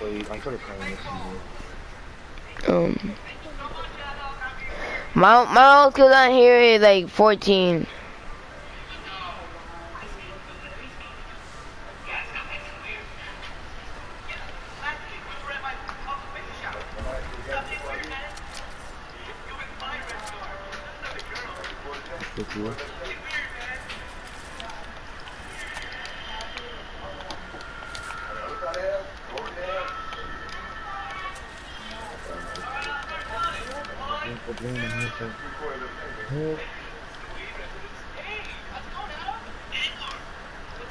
I started playing this season. My old kill on here is like 14. Good deal.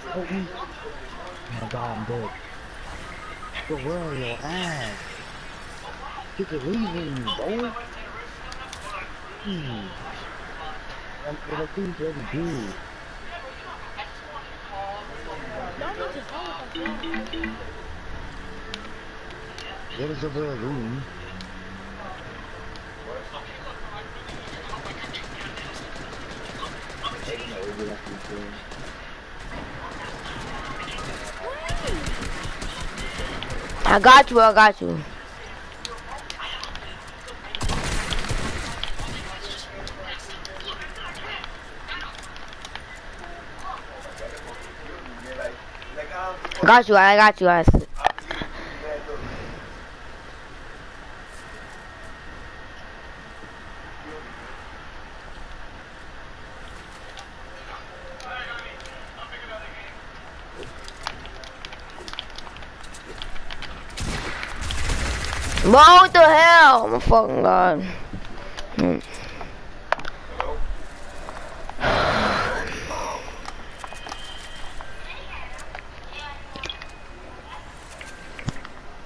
Help me. Oh my god, I'm dead. Bro, where are your ass? Get the leaving me, bro. What I think you ever do. What is over there, room? I got you, I got you. I got you, guys. What the hell? Oh my fucking god.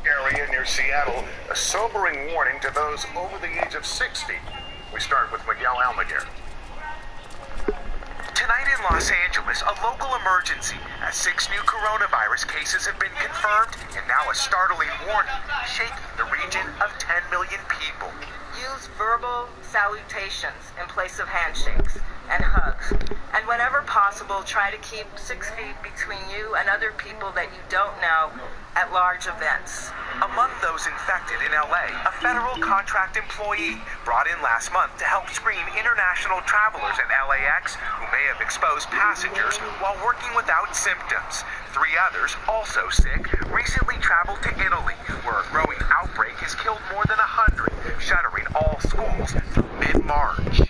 Area near Seattle, a sobering warning to those over the age of 60. We start with Miguel Almaguer. Tonight in Los Angeles, a local emergency as 6 new coronavirus cases have been confirmed and now a startling warning shaking the region of 10 million people. Use verbal salutations in place of handshakes and hugs. And whenever possible, try to keep 6 feet between you and other people that you don't know at large events. Among those infected in LA, a federal contract employee brought in last month to help screen international travelers at LAX who may have exposed passengers while working without symptoms. 3 others, also sick, recently traveled to Italy, where a growing outbreak has killed more than 100, shuttering all schools through mid-March.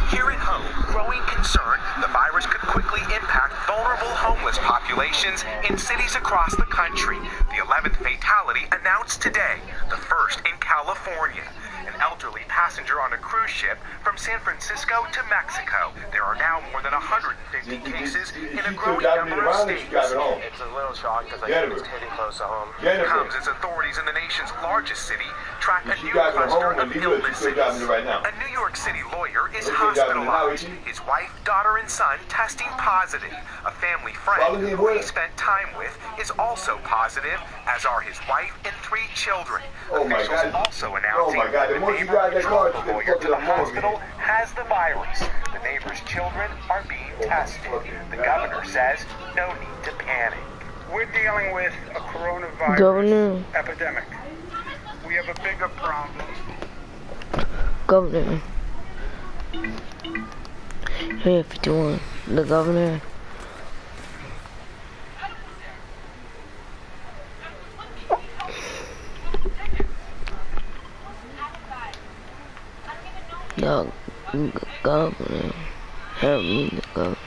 Here at home, growing concern the virus could quickly impact vulnerable homeless populations in cities across the country. The 11th fatality announced today, the first in California. An elderly passenger on a cruise ship from San Francisco to Mexico. There are now more than 150 cases in a growing number of states. It's a little shock because I think it's hitting close to home. It comes as authorities in the nation's largest city track a new cluster of illnesses. A New York City lawyer is hospitalized. His wife, daughter, and son testing positive. A family friend who he spent time with is also positive, as are his wife and 3 children. Officials also announcing the neighbor who drove the lawyer to the hospital has the virus. The neighbor's children are being tested. The governor says no need to panic. We're dealing with a coronavirus epidemic. We have a bigger problem. Governor. Hey, 51. The governor. The governor. Help me, the governor.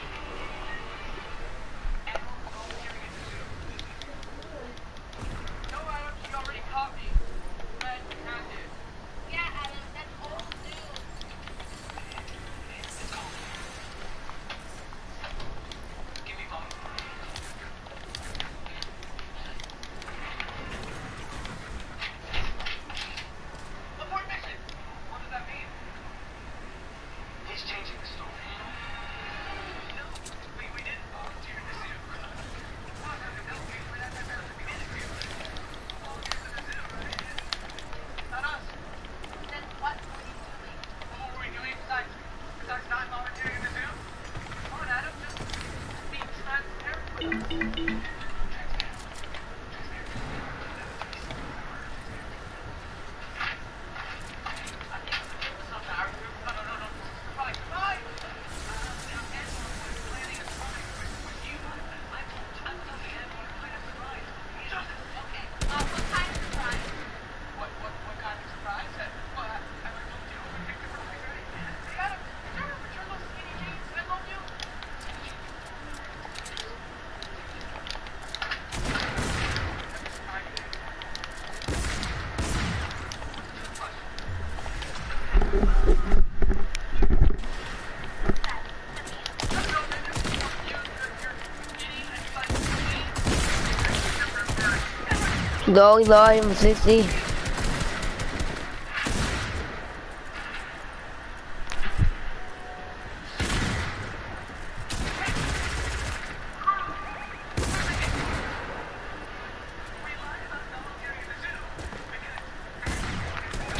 Go, I'm 60.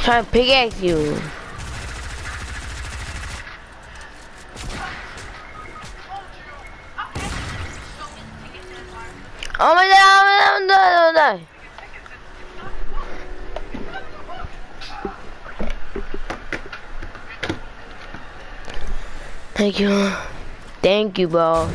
Trying to pickaxe you. Oh my god, I'm die. Thank you. Thank you, bro.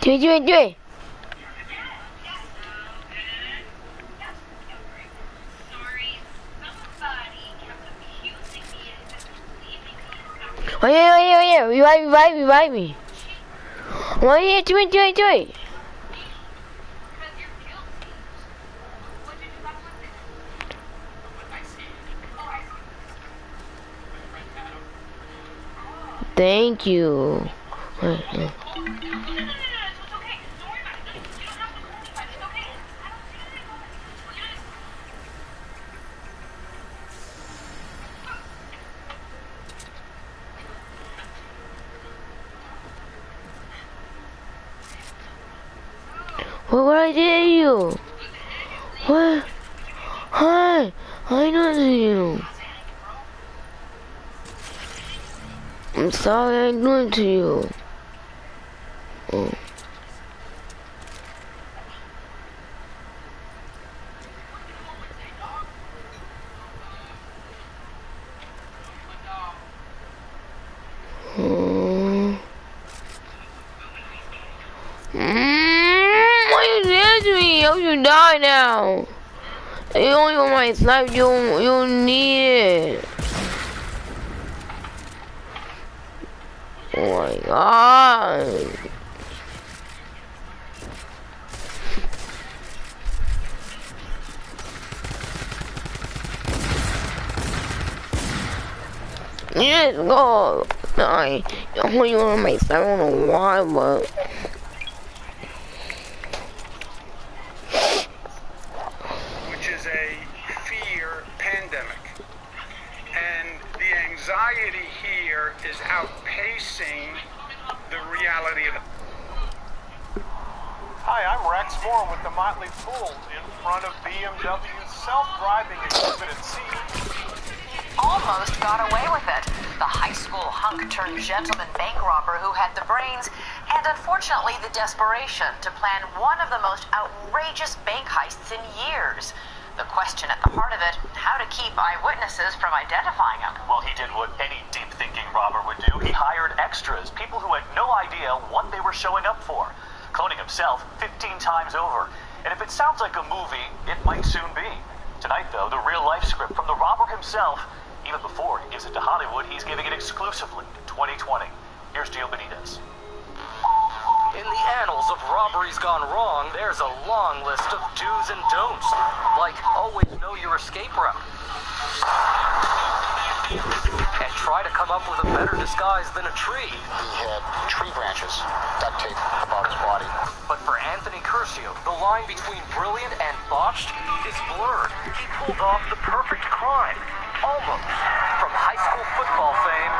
追！Oh yeah, revive me. Oh yeah,追！Thank you. What I did you? What? Hi, I know you. I'm sorry I doing to you. Oh. What you did to me? Hope you die now. You only want my snipe, you need it. Oh my god. Yes, go. I only want my snipe, I don't know why, but which is a fear pandemic. And the anxiety here is outpacing the reality of it. Hi, I'm Rex Moore with the Motley Fool in front of BMW's self-driving exhibit C. Almost got away with it. The high school hunk-turned-gentleman bank robber who had the brains and unfortunately the desperation to plan one of the most outrageous bank heists in years. The question at the heart of it, how to keep eyewitnesses from identifying him. Well, he did what any deep-thinking robber would do. He hired extras, people who had no idea what they were showing up for, cloning himself 15 times over. And if it sounds like a movie, it might soon be. Tonight, though, the real-life script from the robber himself. Even before he gives it to Hollywood, he's giving it exclusively to 2020. Here's Gio Benitez. In the annals of robberies gone wrong, there's a long list of do's and don'ts. Like, always know your escape route. And try to come up with a better disguise than a tree. He had tree branches duct taped about his body. But for Anthony Curcio, the line between brilliant and botched is blurred. He pulled off the perfect crime. Almost. From high school football fame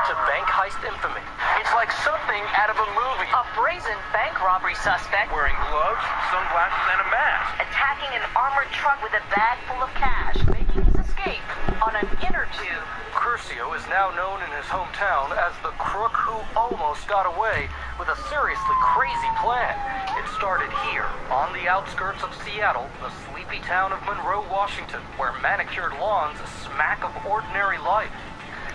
to bank heist infamy. It's like something out of a movie. A brazen bank robbery suspect Wearing gloves, sunglasses, and a mask. attacking an armored truck with a bag full of cash, making his escape on an inner tube. Curcio is now known in his hometown as the crook who almost got away with a seriously crazy plan. It started here, on the outskirts of Seattle, the sleepy town of Monroe, Washington, where manicured lawns smack of ordinary life.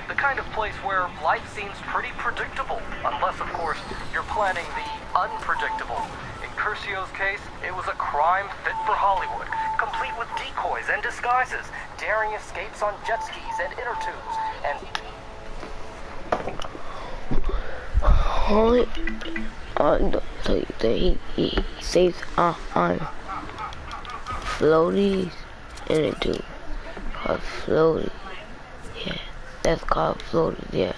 The kind of place where life seems pretty predictable, unless, of course, you're planning the unpredictable. In Curcio's case, it was a crime fit for Hollywood, complete with decoys and disguises, daring escapes on jet skis and inner tubes, and so he saves on floaties in it too. Called floaties. Yeah, that's called floaties, yeah.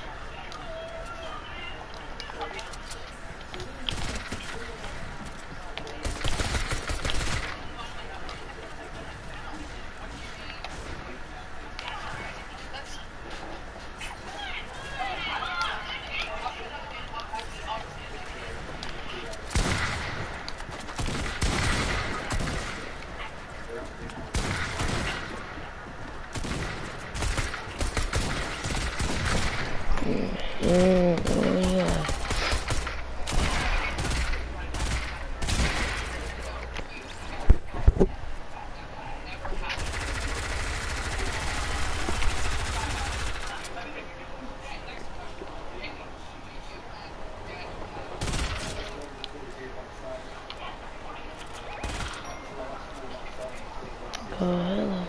hello.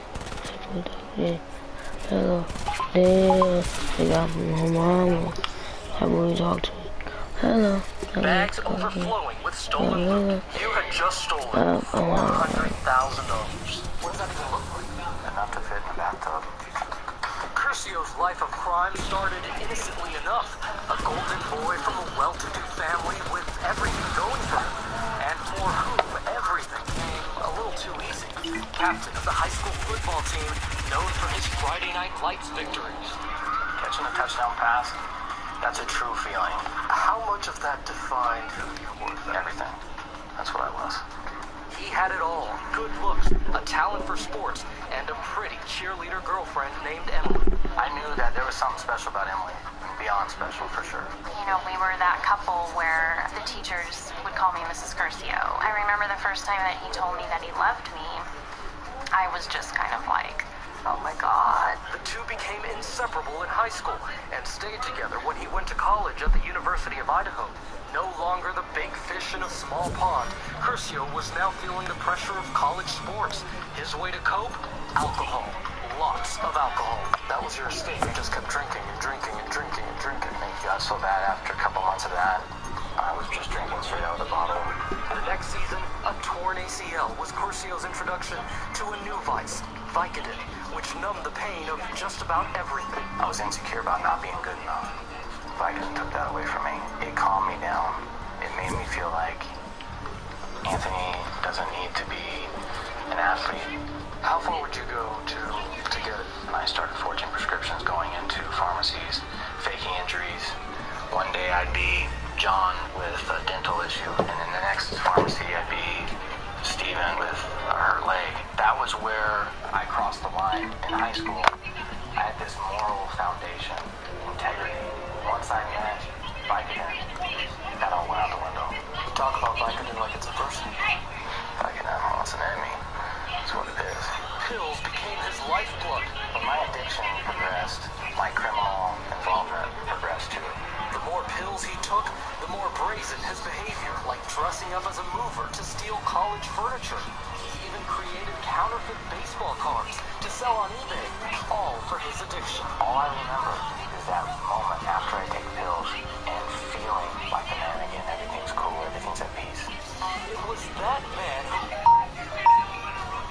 Hello. Damn. They got my mama. How will we talk to me? Hello. Bags overflowing with stolen loot. You had just stolen $400,000. What does that even look like? Enough to fit in the bathtub. Curcio's life of crime started innocently enough. A golden boy from a well-to-do family with everything going for him. And for whom everything came a little too easy. Captain of the high school football team, known for his Friday night lights victories. Catching a touchdown pass, that's a true feeling. How much of that defined who you were? Everything. That's what I was. He had it all. Good looks, a talent for sports, and a pretty cheerleader girlfriend named Emily. I knew that there was something special about Emily. Beyond special, for sure. You know, we were that couple where the teachers would call me Mrs. Curcio. I remember the first time that he told me that he loved me, I was just kind of like, oh my God. The two became inseparable in high school and stayed together when he went to college at the University of Idaho. No longer the big fish in a small pond, Curcio was now feeling the pressure of college sports. His way to cope? Alcohol. Lots of alcohol. That was your escape. You just kept drinking and drinking and drinking and drinking. And it got so bad after a couple months of that, I was just drinking straight out of the bottle. The next season, a torn ACL was Curcio's introduction to a new vice, Vicodin, which numbed the pain of just about everything. I was insecure about not being good enough. Vicodin took that away from me. It calmed me down. It made me feel like Anthony doesn't need to be an athlete. How far would you go to get it? And I started forging prescriptions, going into pharmacies, faking injuries. One day I'd be John with a dental issue, and in the next pharmacy I'd be Steven with a hurt leg. That was where I crossed the line in high school. I had this moral foundation, integrity. Once I met Vicodin, that all went out the window. You talk about Vicodin like it's a person. Vicodin, well, it's an enemy. That's what it is. Pills became his lifeblood. When my addiction progressed, my criminal involvement progressed too. The more pills he took, the more brazen his behavior, like dressing up as a mover to steal college furniture. He even created counterfeit baseball cards to sell on eBay, all for his addiction. All I remember is that moment after I take pills and feeling like a man again. Everything's cool, everything's at peace. It was that man who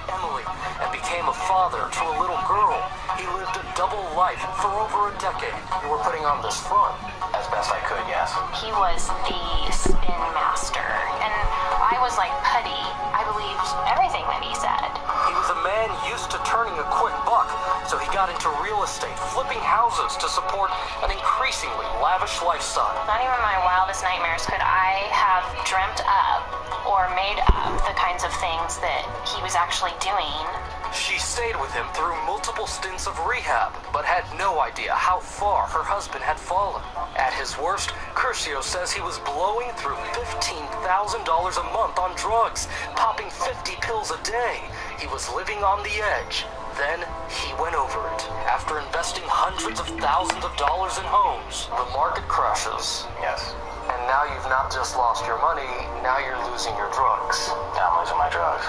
Emily and became a father to a little girl. He lived a double life for over a decade. You were putting on this front. As best I could, yes. He was the spin master, and I was like putty. I believed everything that he said. He was a man used to turning a quick buck, so he got into real estate, flipping houses to support an increasingly lavish lifestyle. Not even my wildest nightmares could I have dreamt up or made up the kinds of things that he was actually doing. She stayed with him through multiple stints of rehab, but had no idea how far her husband had fallen. At his worst, Curcio says he was blowing through $15,000 a month on drugs, popping 50 pills a day. He was living on the edge. Then he went over it. After investing hundreds of thousands of dollars in homes, the market crashes. Yes. And now you've not just lost your money, now you're losing your drugs. Now I'm losing my drugs.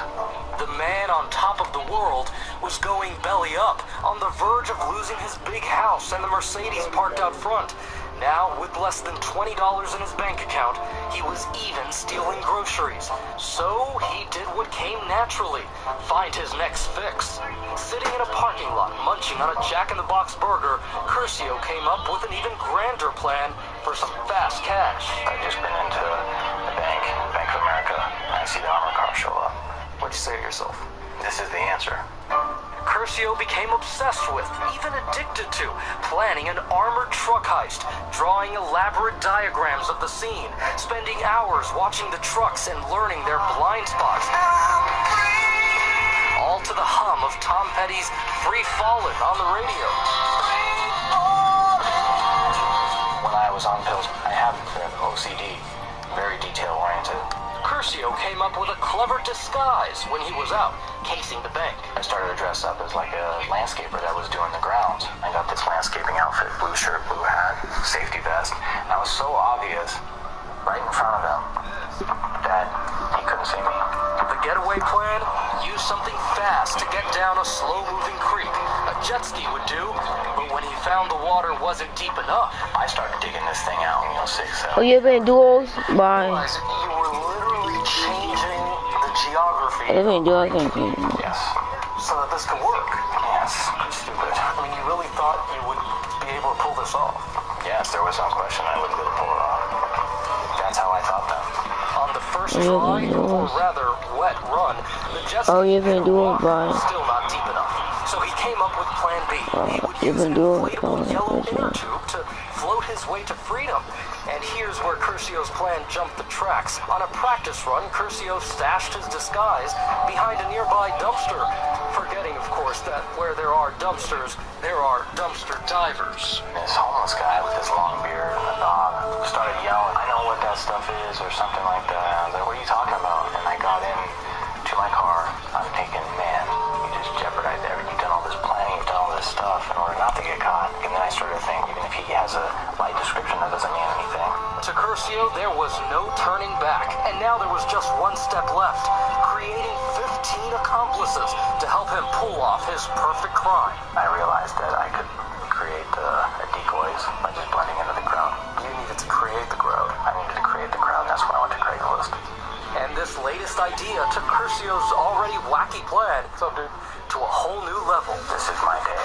The man on top of the world was going belly up, on the verge of losing his big house and the Mercedes parked out front. Now, with less than $20 in his bank account, he was even stealing groceries. So he did what came naturally, find his next fix. Sitting in a parking lot, munching on a Jack-in-the-Box burger, Curcio came up with an even grander plan for some fast cash. I've just been into the bank, Bank of America, and I see the armored car show up. What'd you say to yourself? This is the answer. Curcio became obsessed with, even addicted to, planning an armored truck heist, drawing elaborate diagrams of the scene, spending hours watching the trucks and learning their blind spots. All to the hum of Tom Petty's Free Fallin' on the radio. When I was on pills, I have OCD, very detail-oriented. Curcio came up with a clever disguise when he was out, casing the bank. I started to dress up as like a landscaper that was doing the grounds. I got this landscaping outfit, blue shirt, blue hat, safety vest. And I was so obvious right in front of him that he couldn't see me. The getaway plan? Use something fast to get down a slow-moving creek. A jet ski would do, but when he found the water wasn't deep enough, I started digging this thing out, 6 Oh, you been duels? Bye. you were literally changing the geography. I been duels. Yes. So that this could work. Yes. Stupid. I mean, you really thought you would be able to pull this off? Yes, there was no question I would be able to pull it off. That's how I thought then. On the first try, or rather wet run, the jet ski still not deep enough. So he came up with Plan B. He would use an inflatable yellow inner tube to float his way to freedom. And here's where Curcio's plan jumped the tracks. On a practice run, Curcio stashed his disguise behind a nearby dumpster, forgetting, of course, that where there are dumpsters, there are dumpster divers. This homeless guy with his long beard and the dog started yelling, "I know what that stuff is," or something like that. I was like, "What are you talking about?" And I got in to my car. I'm thinking, man, you just jeopardized everything. You've done all this planning, you've done all this stuff in order not to get caught. And then I started to think, even if he has a light description, that doesn't mean anything. To Curcio, there was no turning back, and now there was just one step left, creating 15 accomplices to help him pull off his perfect crime. I realized that I could create decoys by just blending into the crowd. You needed to create the crowd. I needed to create the crowd, and that's when I went to Craigslist. And this latest idea took Curcio's already wacky plan to a whole new level. This is my day.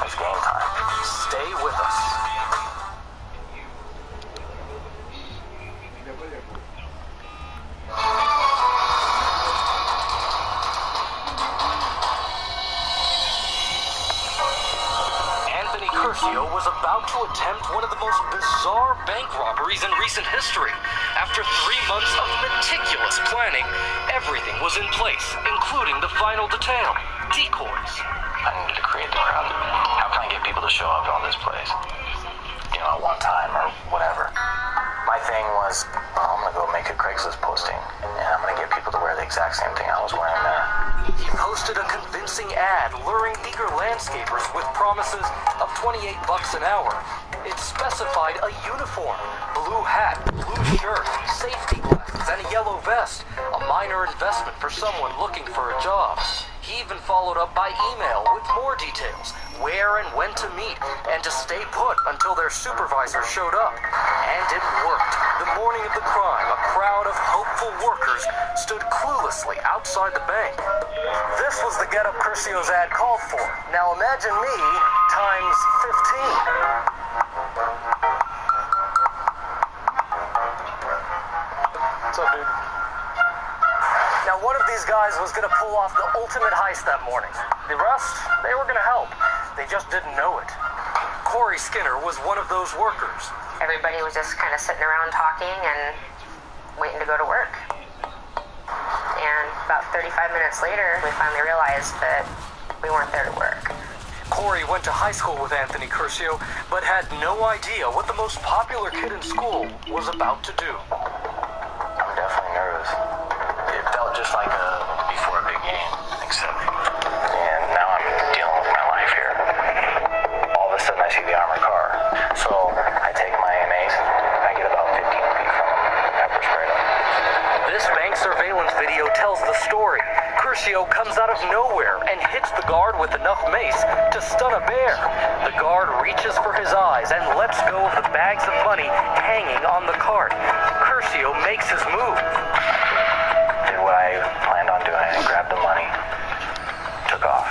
It's game time. Stay with us. Curcio was about to attempt one of the most bizarre bank robberies in recent history. After 3 months of meticulous planning, everything was in place, including the final detail, decoys. I needed to create the crowd. How can I get people to show up at this place? At one time or whatever. My thing was, I'm going to go make a Craigslist posting, and I'm going to get people to wear the exact same thing I was wearing there. He posted a convincing ad luring eager landscapers with promises of $28 an hour. It specified a uniform, blue hat, blue shirt, safety glasses, and a yellow vest, a minor investment for someone looking for a job. He even followed up by email with more details, where and when to meet, and to stay put until their supervisor showed up. And it worked. The morning of the crime, a crowd of hopeful workers stood cluelessly outside the bank. This was the get-up Curcio's ad called for. Now imagine me times 15. What's up, dude? Now, one of these guys was going to pull off the ultimate heist that morning. The rest, they were going to help. They just didn't know it. Corey Skinner was one of those workers. Everybody was just kind of sitting around talking and waiting to go to work. And about 35 minutes later, we finally realized that we weren't there to work. Corey went to high school with Anthony Curcio, but had no idea what the most popular kid in school was about to do. I'm definitely nervous. It felt just like before a big game, except, and now I'm dealing with my life here. All of a sudden I see the armored car. So I take my mace, I get about 15 feet from him, pepper sprayed him. This bank surveillance video tells the story. Curcio comes out of nowhere and hits the guard with enough mace to stun a bear. The guard reaches for his eyes and lets go of the bags of money hanging on the cart. Curcio makes his move. Did what I planned on doing and grabbed the money. Took off.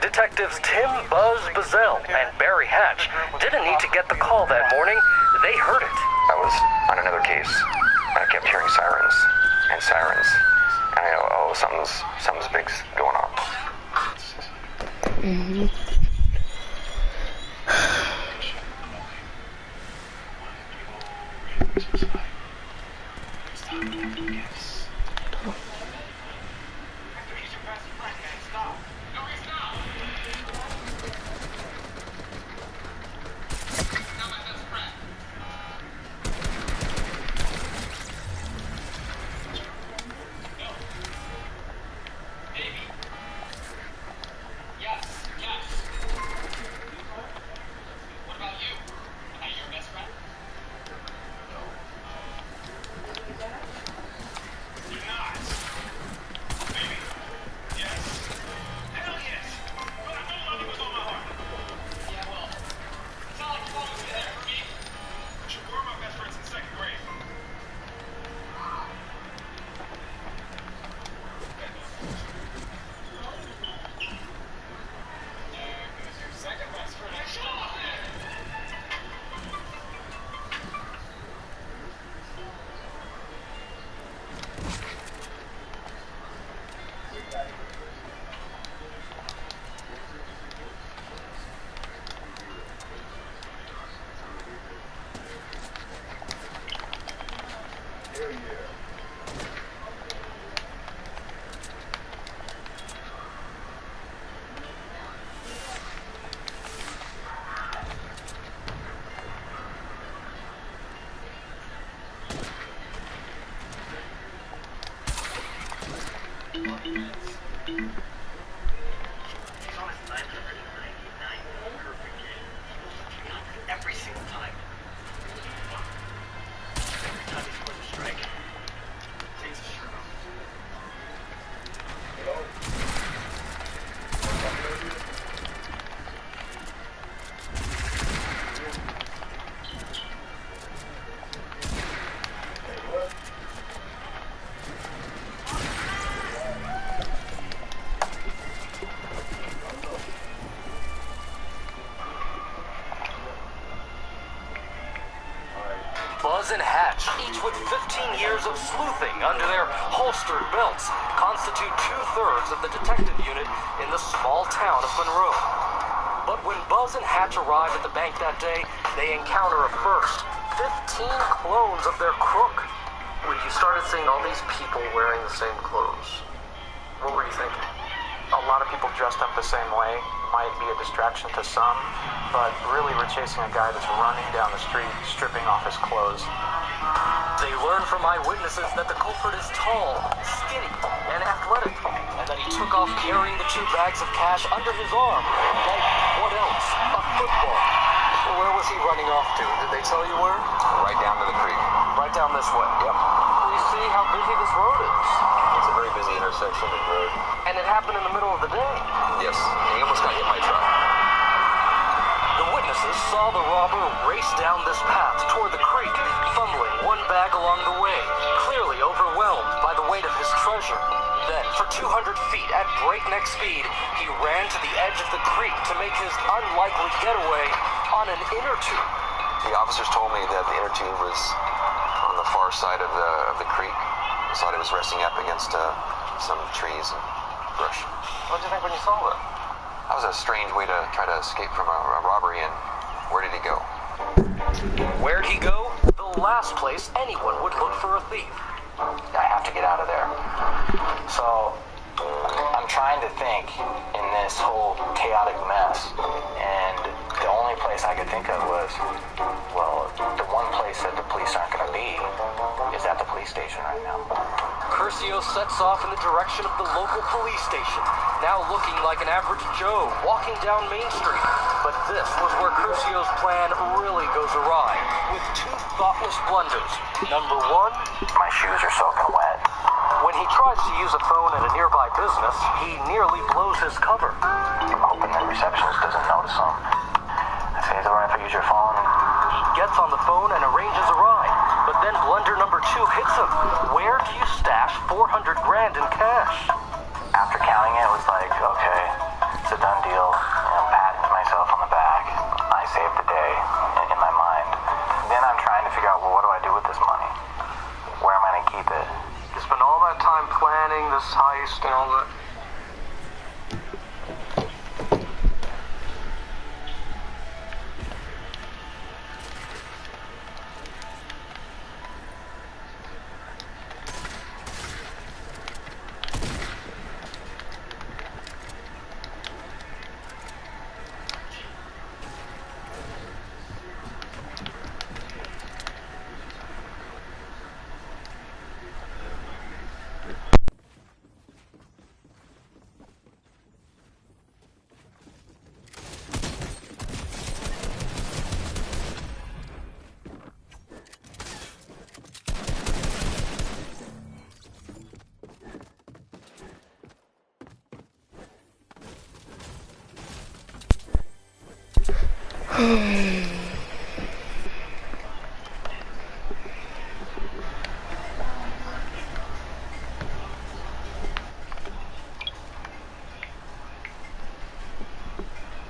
Detectives Tim Buzz Bazell and Barry Hatch didn't need to get the call that morning. They heard it. I was on another case. I kept hearing sirens and sirens. And I know, oh, something's big's going on. Mm-hmm. Every single time. Every time he's going to strike, takes a shirt off. Buzz and Hatch, each with 15 years of sleuthing under their holstered belts, constitute 2/3 of the detective unit in the small town of Monroe. But when Buzz and Hatch arrive at the bank that day, they encounter a first. 15 clones of their crook. When you started seeing all these people wearing the same clothes, what were you thinking? A lot of people dressed up the same way. Might be a distraction to some, but really we're chasing a guy that's running down the street, stripping off his clothes. They learn from eyewitnesses that the culprit is tall, skinny, and athletic, and that he took off carrying the 2 bags of cash under his arm. Like, what else? A football. Where was he running off to? Did they tell you where? Right down to the creek. Right down this way? Yep. You see how busy this road is. It's a very busy intersection of road. And it happened in the middle of the day. Yes, and he almost got hit by a truck. The witnesses saw the robber race down this path toward the creek, fumbling one bag along the way, clearly overwhelmed by the weight of his treasure. Then, for 200 feet at breakneck speed, he ran to the edge of the creek to make his unlikely getaway on an inner tube. The officers told me that the inner tube was on the far side of the creek. I thought it was resting up against some trees and brush. What did you think when you saw it? That was a strange way to try to escape from a robbery, and where did he go? Where'd he go? The last place anyone would look for a thief. I have to get out of there. So, I'm trying to think in this whole chaotic mess, and the only place I could think of was, well, the one place that the police aren't going to be is at the police station right now. Curcio sets off in the direction of the local police station, now looking like an average Joe walking down Main Street. But this was where Curcio's plan really goes awry, with 2 thoughtless blunders. Number 1, my shoes are soaking wet. When he tries to use a phone at a nearby business, he nearly blows his cover. I'm hoping that receptionist doesn't notice him. I say, is it alright if I use your phone? He gets on the phone and arranges a ride. But then blunder number 2 hits him. Where do you stash 400 grand in cash? After counting it, it was like, okay, it's a done deal. I'm patting myself on the back. I saved the day in my mind. Then I'm trying to figure out, well, what do I do with this money? Where am I going to keep it? You spend all that time planning this heist and all that.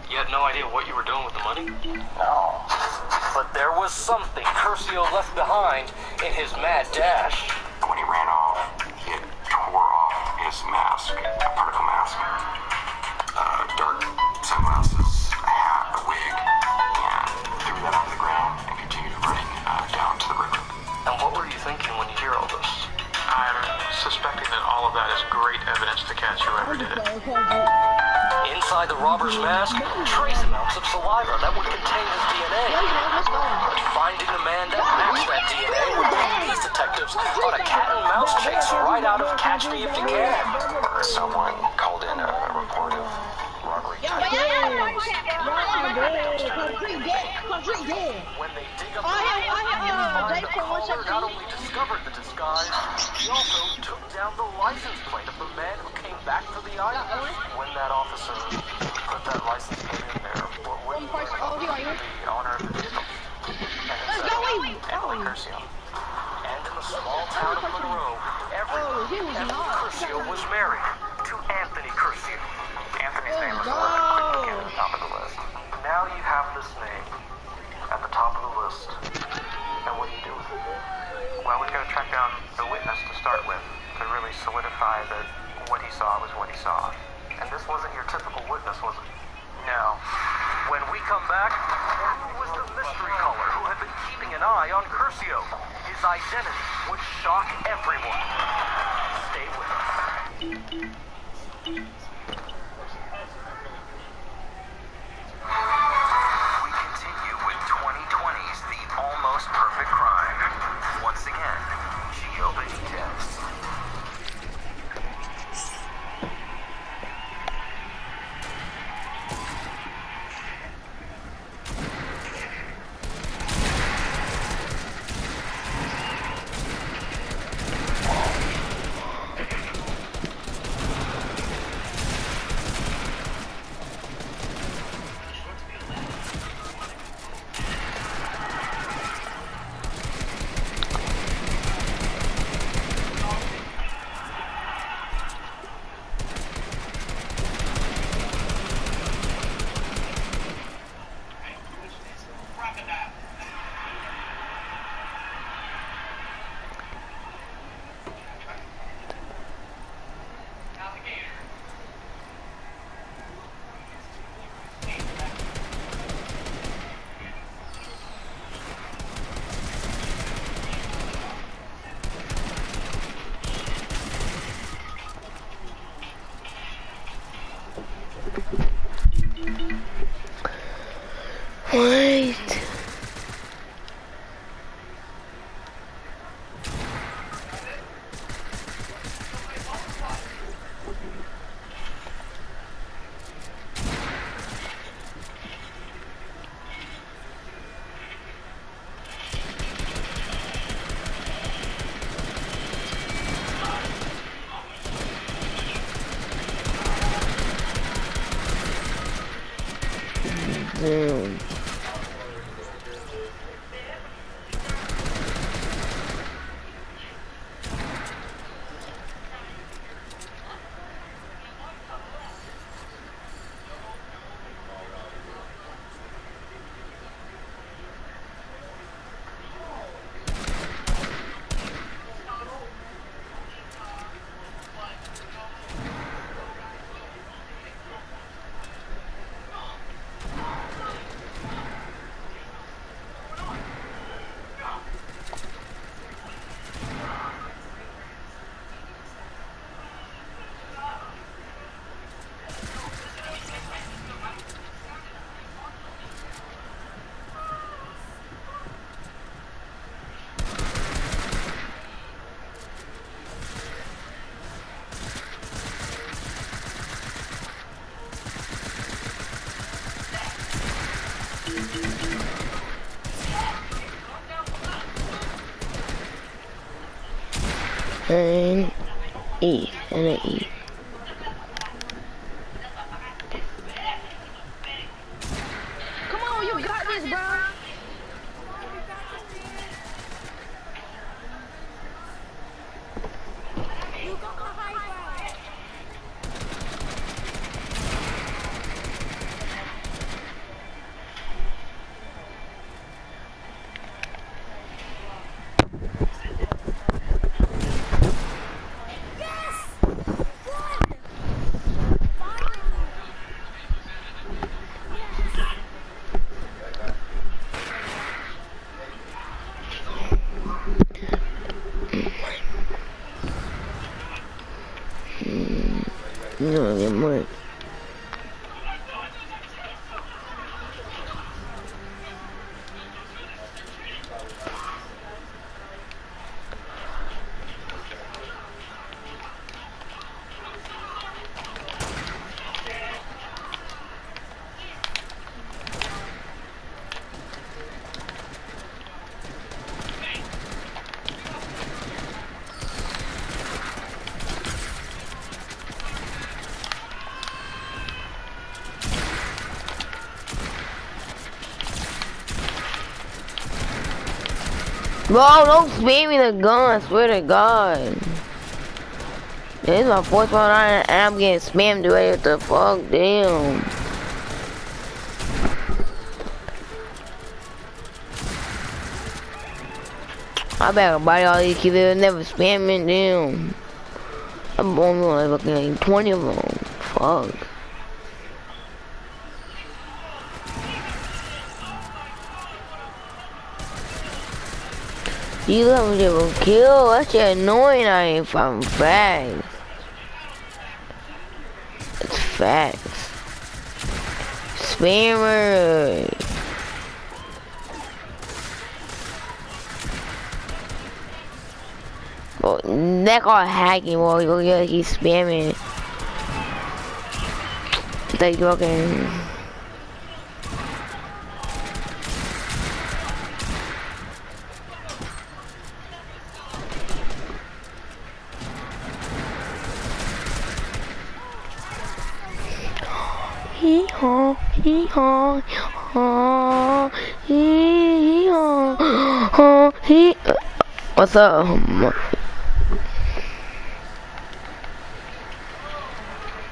You had no idea what you were doing with the money? No. But there was something Curcio left behind in his mad dash. When he ran off, he had tore off his mask, a particle mask, dark sunglasses, a hat, a wig, and threw that on the ground and continued running down to the river. And what What were you thinking when you hear all this? I'm suspecting that all of that is great evidence to catch whoever did it. Inside the robber's mask, trace amounts of saliva that would contain his DNA. But finding the man that matched that DNA would put these detectives on a cat and mouse chase right out of Catch Me If You Can. Someone called in a report of robbery type. When they dig up the find the caller not only discovered the disguise, he also took down the license plate of the man who came back for the item. When that officer put that license plate in there, what would he the owner of the vehicle? And Anthony Curcio. And in the small town of Monroe, Anthony Curcio was married to Anthony Curcio. Anthony's name was the one that quickly came to the top of the list. Now you have this name at the top of the list. And what do you do with it? Well, we've got to track down the witness to start with, to really solidify that what he saw was what he saw. And this wasn't your typical witness, was it? No. When we come back, who was the mystery caller who had been keeping an eye on Curcio? His identity would shock everyone. Stay with us. We continue with 2020's The Almost Perfect Crime. Once again, Gio Benitez. Wait. Damn. And E and an E. Come on, you got this, bro. Yes! You don't get much. Bro, don't spam me the gun, I swear to God. This is my fourth one and I'm getting spammed away. What the fuck? Damn. I better buy all these kids that never spamming. Damn. I'm only like fucking 20 of them. Fuck. You let me give a kill. That's just annoying. I ain't fucking facts. It's facts. Spammer. Well, that called hacking. Well, he's spamming. Like fucking. Hee haw, hee haw, haw, hee haw, haw, hee. What's up?